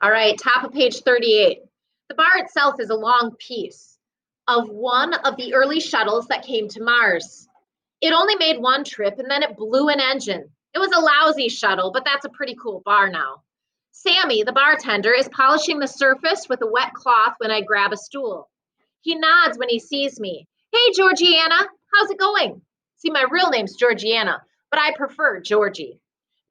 All right, top of page 38. The bar itself is a long piece of one of the early shuttles that came to Mars. It only made one trip and then it blew an engine. It was a lousy shuttle, but that's a pretty cool bar now. Sammy, the bartender, is polishing the surface with a wet cloth when I grab a stool. He nods when he sees me. Hey, Georgiana, how's it going? See, my real name's Georgiana, but I prefer Georgie.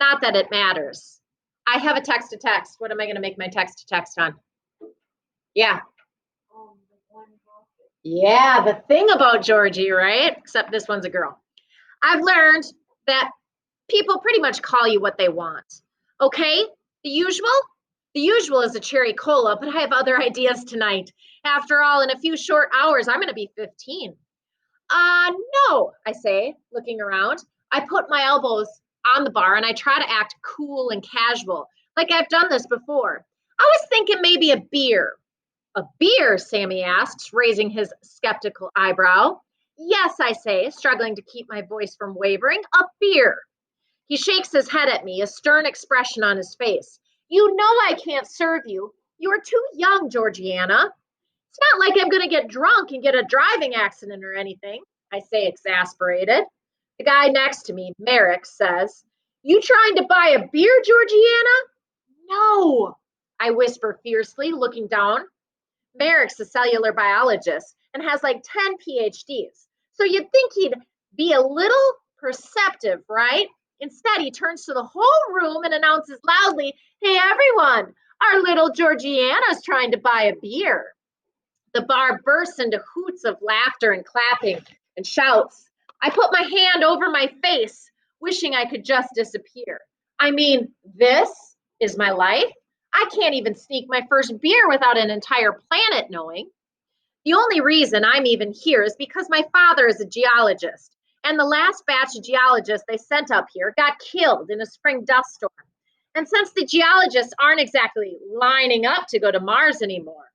Not that it matters. I have a text-to-text. What am I going to make my text-to-text on? Yeah. Yeah, the thing about Georgie, right? Except this one's a girl. I've learned that people pretty much call you what they want. Okay? The usual? The usual is a cherry cola, but I have other ideas tonight. After all, in a few short hours, I'm going to be 15. No, I say, looking around. I put my elbows on the bar and I try to act cool and casual, like I've done this before. I was thinking maybe a beer. A beer, Sammy asks, raising his skeptical eyebrow. Yes, I say, struggling to keep my voice from wavering. A beer. He shakes his head at me, a stern expression on his face. You know I can't serve you. You're too young, Georgiana. It's not like I'm going to get drunk and get a driving accident or anything, I say, exasperated. The guy next to me, Merrick, says, You trying to buy a beer, Georgiana? No, I whisper fiercely, looking down. Merrick's a cellular biologist and has like 10 PhDs. So you'd think he'd be a little perceptive, right? Instead, he turns to the whole room and announces loudly, Hey, everyone, our little Georgiana's trying to buy a beer. The bar bursts into hoots of laughter and clapping and shouts. I put my hand over my face, wishing I could just disappear. I mean, this is my life. I can't even sneak my first beer without an entire planet knowing. The only reason I'm even here is because my father is a geologist, and the last batch of geologists they sent up here got killed in a spring dust storm. And since the geologists aren't exactly lining up to go to Mars anymore,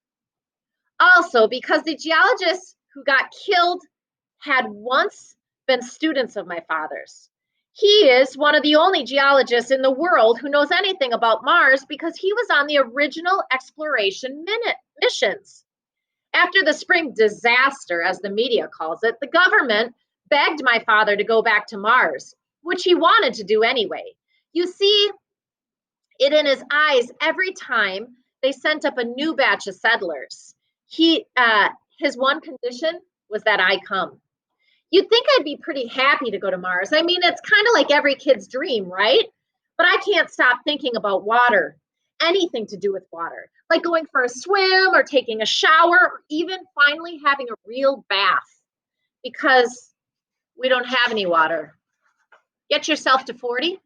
also, because the geologists who got killed had once been students of my father's. He is one of the only geologists in the world who knows anything about Mars because he was on the original exploration missions. After the spring disaster, as the media calls it, the government begged my father to go back to Mars, which he wanted to do anyway. You see it in his eyes every time they sent up a new batch of settlers. His one condition was that I come. You'd think I'd be pretty happy to go to Mars. I mean, it's kind of like every kid's dream, right? But I can't stop thinking about water, anything to do with water, like going for a swim or taking a shower or even finally having a real bath because we don't have any water. Get yourself to 40.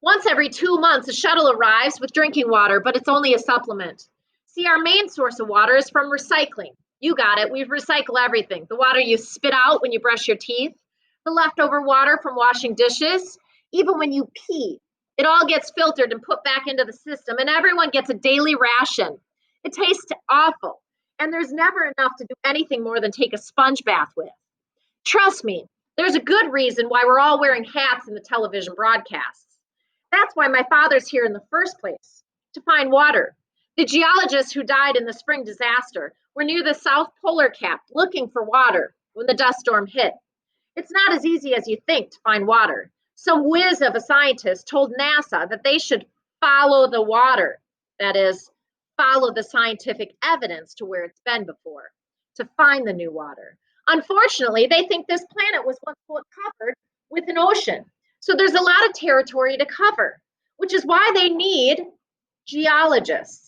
Once every 2 months, a shuttle arrives with drinking water, but it's only a supplement. See, our main source of water is from recycling. You got it. We recycle everything. The water you spit out when you brush your teeth, the leftover water from washing dishes, even when you pee. It all gets filtered and put back into the system, and everyone gets a daily ration. It tastes awful, and there's never enough to do anything more than take a sponge bath with. Trust me, there's a good reason why we're all wearing hats in the television broadcasts. That's why my father's here in the first place, to find water. The geologists who died in the spring disaster were near the South Polar Cap looking for water when the dust storm hit. It's not as easy as you think to find water. Some whiz of a scientist told NASA that they should follow the water, that is, follow the scientific evidence to where it's been before, to find the new water. Unfortunately, they think this planet was once covered with an ocean. So there's a lot of territory to cover, which is why they need geologists.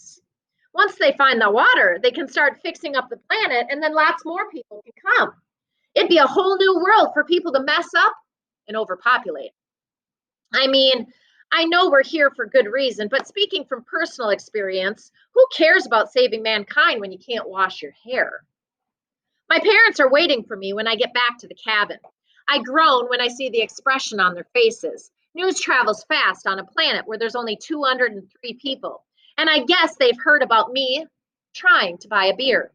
Once they find the water, they can start fixing up the planet and then lots more people can come. It'd be a whole new world for people to mess up and overpopulate. I mean, I know we're here for good reason, but speaking from personal experience, who cares about saving mankind when you can't wash your hair? My parents are waiting for me when I get back to the cabin. I groan when I see the expression on their faces. News travels fast on a planet where there's only 203 people. And I guess they've heard about me trying to buy a beer.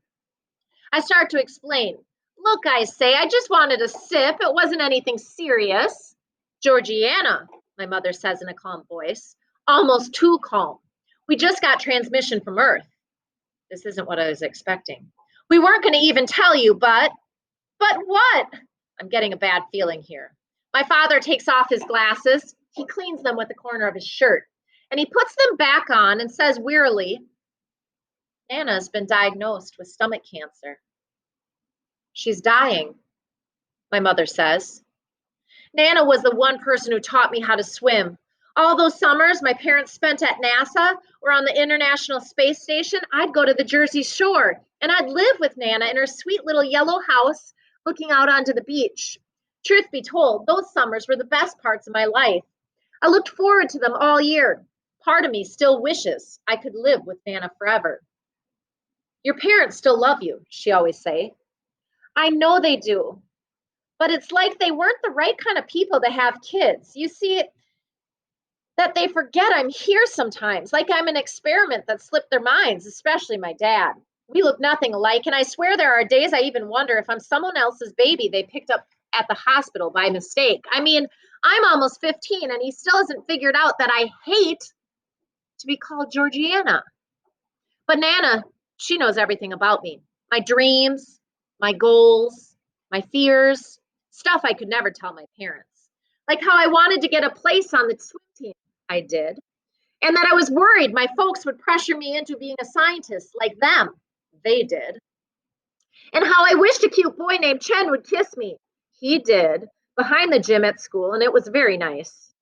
I start to explain. Look, I say, I just wanted a sip. It wasn't anything serious. Georgiana, my mother says in a calm voice, almost too calm. We just got transmission from Earth. This isn't what I was expecting. We weren't going to even tell you, but what? I'm getting a bad feeling here. My father takes off his glasses. He cleans them with the corner of his shirt, and he puts them back on and says wearily, Nana's been diagnosed with stomach cancer. She's dying, my mother says. Nana was the one person who taught me how to swim. All those summers my parents spent at NASA or on the International Space Station, I'd go to the Jersey Shore and I'd live with Nana in her sweet little yellow house looking out onto the beach. Truth be told, those summers were the best parts of my life. I looked forward to them all year. Part of me still wishes I could live with Nana forever. Your parents still love you, she always say. I know they do, but it's like they weren't the right kind of people to have kids. You see, that they forget I'm here sometimes, like I'm an experiment that slipped their minds, especially my dad. We look nothing alike, and I swear there are days I even wonder if I'm someone else's baby they picked up at the hospital by mistake. I mean, I'm almost 15, and he still hasn't figured out that I hate to be called Georgiana. But Nana, she knows everything about me. My dreams, my goals, my fears, stuff I could never tell my parents. Like how I wanted to get a place on the swim team. I did. And that I was worried my folks would pressure me into being a scientist like them. They did. And how I wished a cute boy named Chen would kiss me. He did, behind the gym at school, and it was very nice.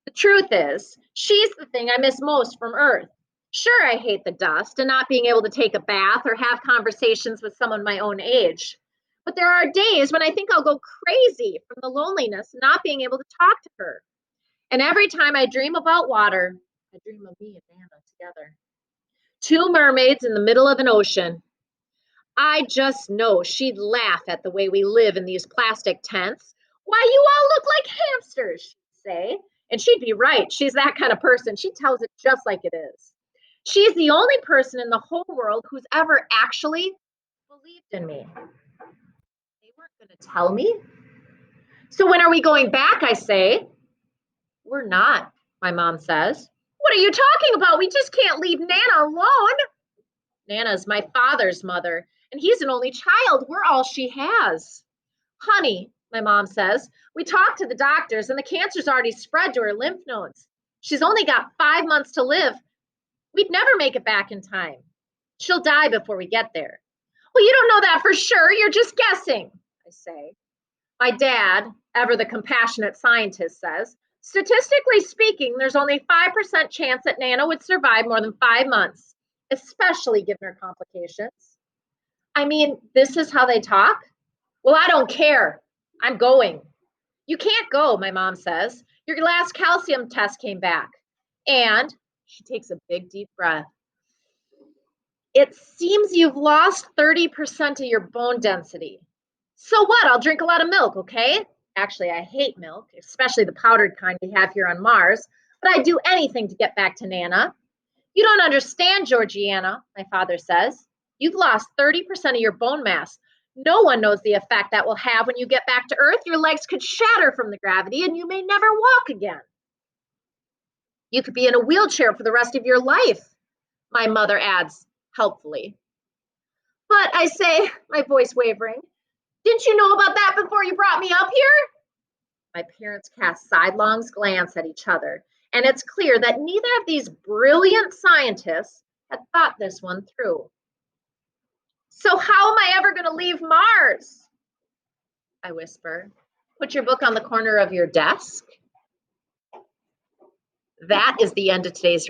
The truth is, she's the thing I miss most from Earth. Sure, I hate the dust and not being able to take a bath or have conversations with someone my own age. But there are days when I think I'll go crazy from the loneliness and not being able to talk to her. And every time I dream about water, I dream of me and Nana together. Two mermaids in the middle of an ocean. I just know she'd laugh at the way we live in these plastic tents. Why, you all look like hamsters, she'd say. And she'd be right. She's that kind of person. She tells it just like it is. She's the only person in the whole world who's ever actually believed in me. They weren't going to tell me. So when are we going back, I say. We're not, my mom says. What are you talking about? We just can't leave Nana alone. Nana's my father's mother, and he's an only child. We're all she has. Honey, my mom says, we talked to the doctors, and the cancer's already spread to her lymph nodes. She's only got 5 months to live. We'd never make it back in time. She'll die before we get there. Well, you don't know that for sure. You're just guessing, I say. My dad, ever the compassionate scientist, says, statistically speaking, there's only 5% chance that Nana would survive more than 5 months, especially given her complications. I mean, this is how they talk? Well, I don't care. I'm going. You can't go, my mom says. Your last calcium test came back. And she takes a big, deep breath. It seems you've lost 30% of your bone density. So what? I'll drink a lot of milk, okay? Actually, I hate milk, especially the powdered kind we have here on Mars, but I'd do anything to get back to Nana. You don't understand, Georgiana, my father says. You've lost 30% of your bone mass. No one knows the effect that will have when you get back to Earth. Your legs could shatter from the gravity and you may never walk again. You could be in a wheelchair for the rest of your life, my mother adds helpfully. But I say, my voice wavering, didn't you know about that before you brought me up here? My parents cast sidelong glance at each other, and it's clear that neither of these brilliant scientists had thought this one through. So how am I ever going to leave Mars? I whisper. Put your book on the corner of your desk. That is the end of today's